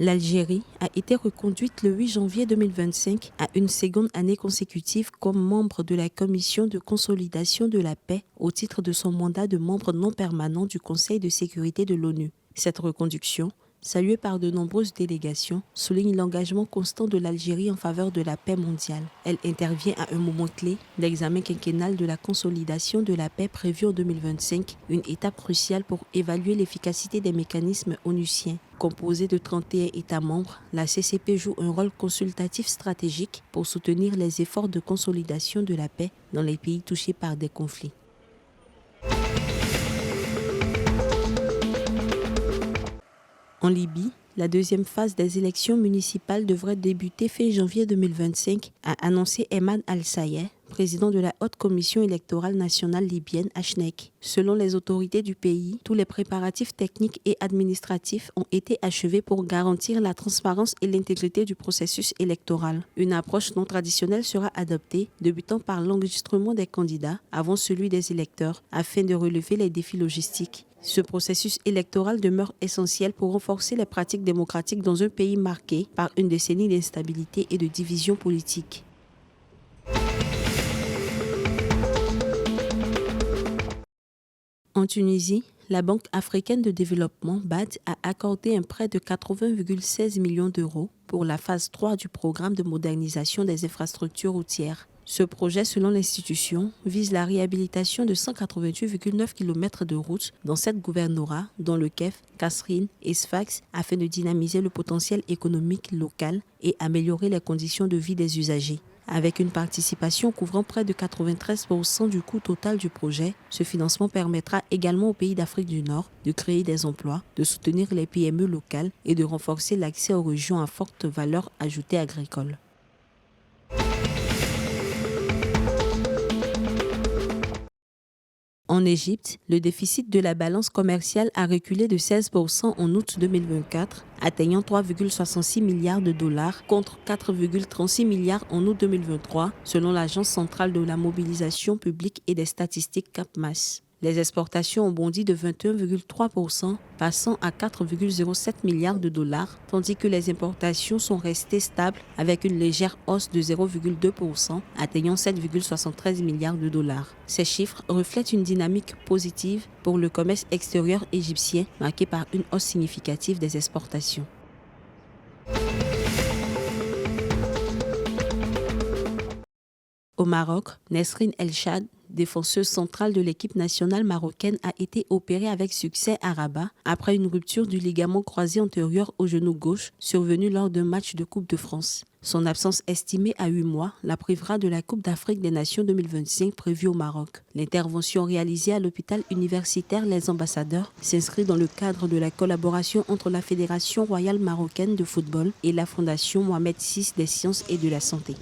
L'Algérie a été reconduite le 8 janvier 2025 à une seconde année consécutive comme membre de la Commission de consolidation de la paix au titre de son mandat de membre non permanent du Conseil de sécurité de l'ONU. Cette reconduction, saluée par de nombreuses délégations, souligne l'engagement constant de l'Algérie en faveur de la paix mondiale. Elle intervient à un moment clé, l'examen quinquennal de la consolidation de la paix prévu en 2025, une étape cruciale pour évaluer l'efficacité des mécanismes onusiens. Composée de 31 États membres, la CCP joue un rôle consultatif stratégique pour soutenir les efforts de consolidation de la paix dans les pays touchés par des conflits. En Libye, la deuxième phase des élections municipales devrait débuter fin janvier 2025, a annoncé Ayman Al-Sayeh, président de la Haute Commission électorale nationale libyenne HNEC. Selon les autorités du pays, tous les préparatifs techniques et administratifs ont été achevés pour garantir la transparence et l'intégrité du processus électoral. Une approche non traditionnelle sera adoptée, débutant par l'enregistrement des candidats avant celui des électeurs, afin de relever les défis logistiques. Ce processus électoral demeure essentiel pour renforcer les pratiques démocratiques dans un pays marqué par une décennie d'instabilité et de division politique. En Tunisie, la Banque africaine de développement BAD a accordé un prêt de 80,16 millions d'euros pour la phase 3 du programme de modernisation des infrastructures routières. Ce projet, selon l'institution, vise la réhabilitation de 188,9 km de routes dans 7 gouvernorats, dont le Kef, Kasserine et Sfax, afin de dynamiser le potentiel économique local et améliorer les conditions de vie des usagers. Avec une participation couvrant près de 93% du coût total du projet, ce financement permettra également aux pays d'Afrique du Nord de créer des emplois, de soutenir les PME locales et de renforcer l'accès aux régions à forte valeur ajoutée agricole. En Égypte, le déficit de la balance commerciale a reculé de 16% en août 2024, atteignant 3,66 milliards de dollars contre 4,36 milliards en août 2023, selon l'Agence centrale de la mobilisation publique et des statistiques CAPMAS. Les exportations ont bondi de 21,3%, passant à 4,07 milliards de dollars, tandis que les importations sont restées stables avec une légère hausse de 0,2%, atteignant 7,73 milliards de dollars. Ces chiffres reflètent une dynamique positive pour le commerce extérieur égyptien, marqué par une hausse significative des exportations. Au Maroc, Nesrine El Chad, défenseuse centrale de l'équipe nationale marocaine, a été opérée avec succès à Rabat après une rupture du ligament croisé antérieur au genou gauche survenue lors d'un match de Coupe de France. Son absence estimée à 8 mois la privera de la Coupe d'Afrique des Nations 2025 prévue au Maroc. L'intervention réalisée à l'hôpital universitaire Les Ambassadeurs s'inscrit dans le cadre de la collaboration entre la Fédération royale marocaine de football et la Fondation Mohamed VI des sciences et de la santé.